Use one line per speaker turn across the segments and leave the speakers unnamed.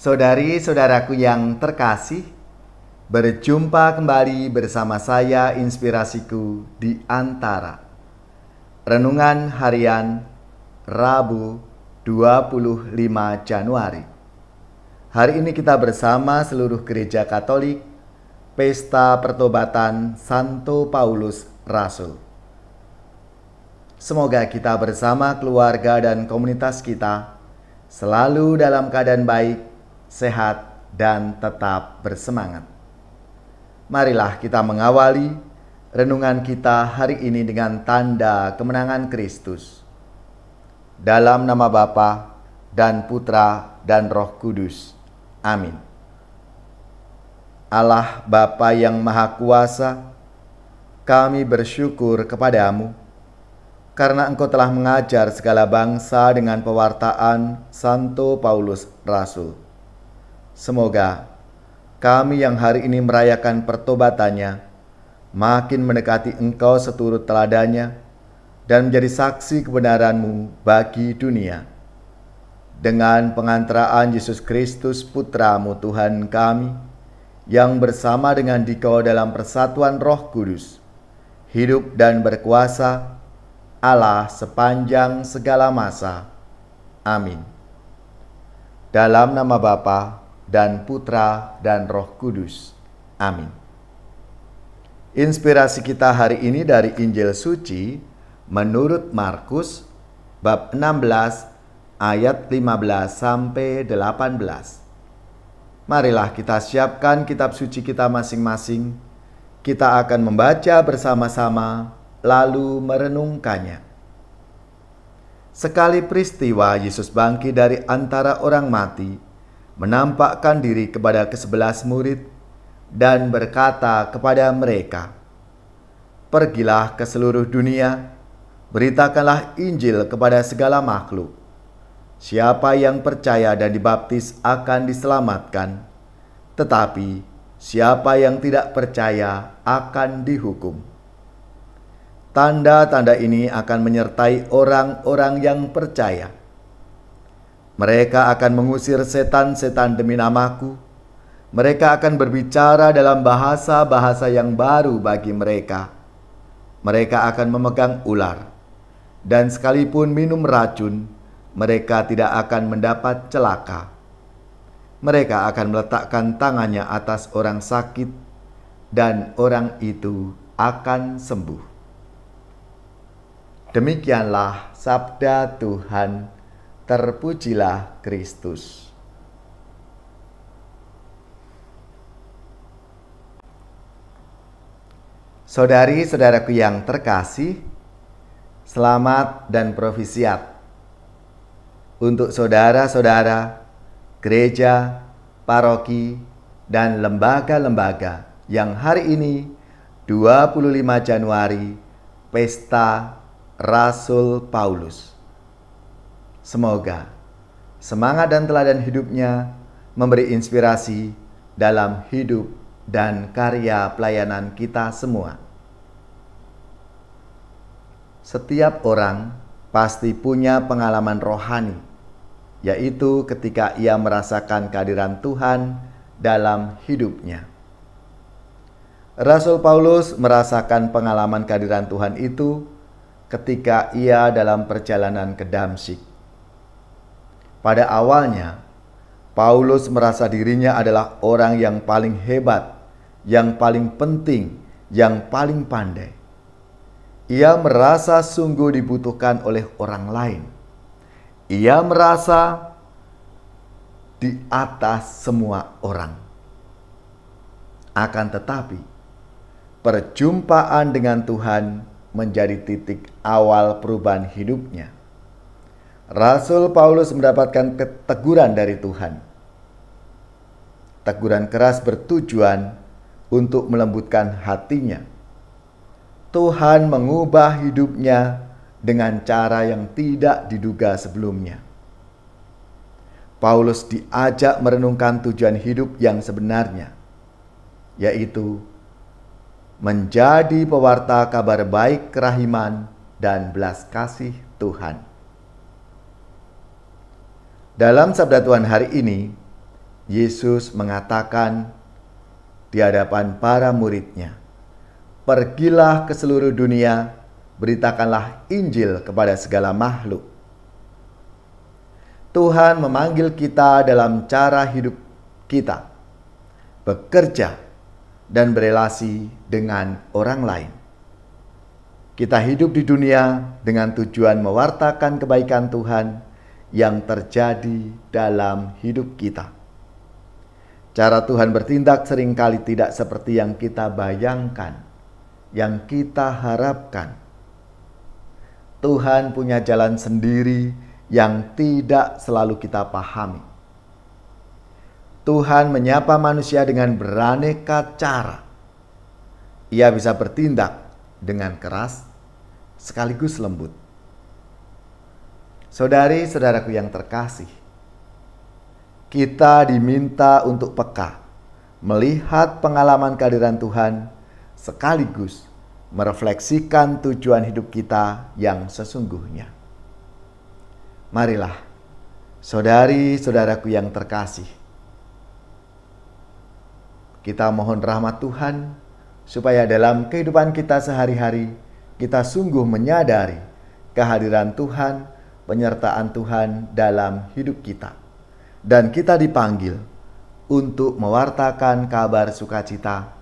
Saudari-saudaraku yang terkasih, berjumpa kembali bersama saya Inspirasiku di Antara. Renungan Harian Rabu 25 Januari. Hari ini kita bersama seluruh gereja Katolik Pesta Pertobatan Santo Paulus Rasul. Semoga kita bersama keluarga dan komunitas kita selalu dalam keadaan baik, sehat, dan tetap bersemangat. Marilah kita mengawali renungan kita hari ini dengan tanda kemenangan Kristus. Dalam nama Bapa dan Putra dan Roh Kudus. Amin. Allah Bapa yang Maha Kuasa, kami bersyukur kepadamu karena Engkau telah mengajar segala bangsa dengan pewartaan Santo Paulus Rasul. Semoga kami yang hari ini merayakan pertobatannya makin mendekati Engkau seturut teladannya dan menjadi saksi kebenaran-Mu bagi dunia. Dengan pengantaraan Yesus Kristus Putra-Mu Tuhan kami, yang bersama dengan Dikau dalam persatuan Roh Kudus, hidup dan berkuasa Allah sepanjang segala masa. Amin. Dalam nama Bapa dan Putra dan Roh Kudus. Amin. Inspirasi kita hari ini dari Injil Suci menurut Markus bab 16 ayat 15 sampai 18. Marilah kita siapkan kitab suci kita masing-masing. Kita akan membaca bersama-sama lalu merenungkannya. Sekali peristiwa Yesus bangkit dari antara orang mati, menampakkan diri kepada ke-11 murid dan berkata kepada mereka, "Pergilah ke seluruh dunia, beritakanlah Injil kepada segala makhluk. Siapa yang percaya dan dibaptis akan diselamatkan, tetapi siapa yang tidak percaya akan dihukum. Tanda-tanda ini akan menyertai orang-orang yang percaya. Mereka akan mengusir setan-setan demi namaku. Mereka akan berbicara dalam bahasa-bahasa yang baru bagi mereka. Mereka akan memegang ular. Dan sekalipun minum racun, mereka tidak akan mendapat celaka. Mereka akan meletakkan tangannya atas orang sakit, dan orang itu akan sembuh." Demikianlah sabda Tuhan. Terpujilah Kristus. Saudari-saudaraku yang terkasih, selamat dan profisiat untuk saudara-saudara, gereja, paroki, dan lembaga-lembaga yang hari ini 25 Januari Pesta Rasul Paulus. Semoga semangat dan teladan hidupnya memberi inspirasi dalam hidup dan karya pelayanan kita semua. Setiap orang pasti punya pengalaman rohani, yaitu ketika ia merasakan kehadiran Tuhan dalam hidupnya. Rasul Paulus merasakan pengalaman kehadiran Tuhan itu ketika ia dalam perjalanan ke Damsyik. Pada awalnya, Paulus merasa dirinya adalah orang yang paling hebat, yang paling penting, yang paling pandai. Ia merasa sungguh dibutuhkan oleh orang lain. Ia merasa di atas semua orang. Akan tetapi, perjumpaan dengan Tuhan menjadi titik awal perubahan hidupnya. Rasul Paulus mendapatkan teguran dari Tuhan. Teguran keras bertujuan untuk melembutkan hatinya. Tuhan mengubah hidupnya dengan cara yang tidak diduga sebelumnya. Paulus diajak merenungkan tujuan hidup yang sebenarnya, yaitu menjadi pewarta kabar baik kerahiman dan belas kasih Tuhan. Dalam sabda Tuhan hari ini, Yesus mengatakan di hadapan para murid-Nya, "Pergilah ke seluruh dunia, beritakanlah Injil kepada segala makhluk." Tuhan memanggil kita dalam cara hidup kita, bekerja dan berelasi dengan orang lain. Kita hidup di dunia dengan tujuan mewartakan kebaikan Tuhan yang terjadi dalam hidup kita. Cara Tuhan bertindak seringkali tidak seperti yang kita bayangkan, yang kita harapkan. Tuhan punya jalan sendiri yang tidak selalu kita pahami. Tuhan menyapa manusia dengan beraneka cara. Ia bisa bertindak dengan keras sekaligus lembut. Saudari-saudaraku yang terkasih, kita diminta untuk peka, melihat pengalaman kehadiran Tuhan sekaligus merefleksikan tujuan hidup kita yang sesungguhnya. Marilah, saudari-saudaraku yang terkasih, kita mohon rahmat Tuhan supaya dalam kehidupan kita sehari-hari kita sungguh menyadari kehadiran Tuhan, penyertaan Tuhan dalam hidup kita. Dan kita dipanggil untuk mewartakan kabar sukacita,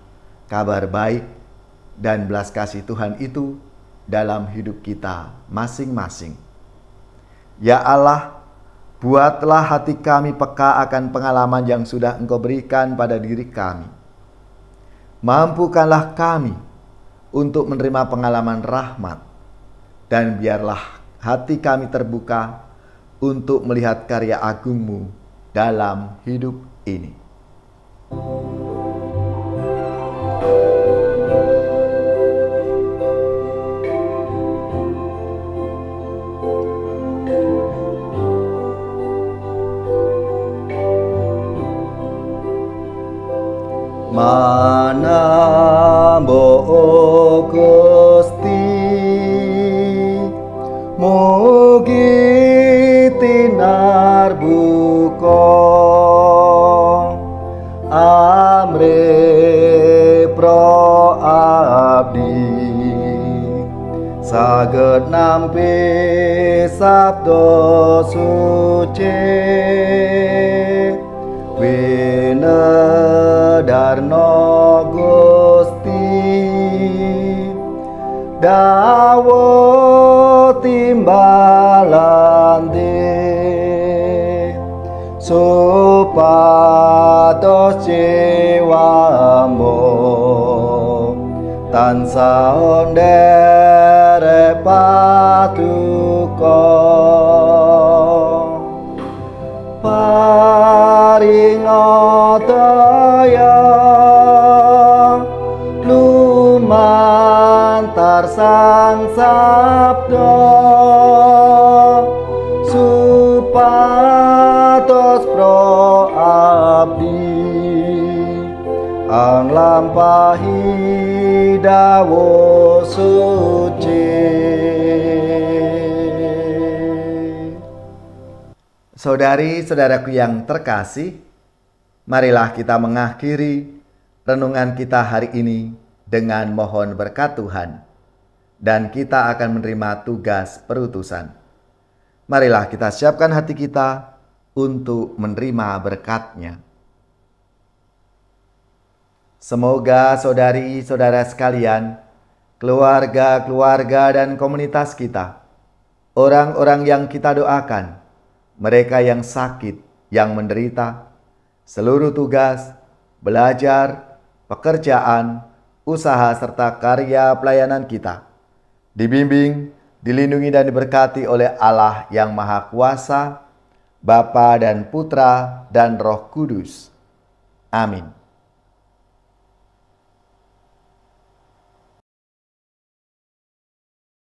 kabar baik, dan belas kasih Tuhan itu dalam hidup kita masing-masing. Ya Allah, buatlah hati kami peka akan pengalaman yang sudah Engkau berikan pada diri kami. Mampukanlah kami untuk menerima pengalaman rahmat, dan biarlah hati kami terbuka untuk melihat karya agung-Mu dalam hidup ini. Manambo Gusti, mugi tinar buka amre pro abdi, saged nampi sabda suci winedarno Gusti, dawa timbalante supados jiwamu tansah nderek paduka. Paringotaya lumantar sang sabda, supados pro abdi anglampahi dawuh suci. Saudari-saudaraku yang terkasih, marilah kita mengakhiri renungan kita hari ini dengan mohon berkat Tuhan, dan kita akan menerima tugas perutusan. Marilah kita siapkan hati kita untuk menerima berkat-Nya. Semoga saudari-saudara sekalian, keluarga-keluarga dan komunitas kita, orang-orang yang kita doakan, mereka yang sakit, yang menderita, seluruh tugas, belajar, pekerjaan, usaha serta karya pelayanan kita dibimbing, dilindungi dan diberkati oleh Allah yang Maha Kuasa, Bapa dan Putra dan Roh Kudus. Amin.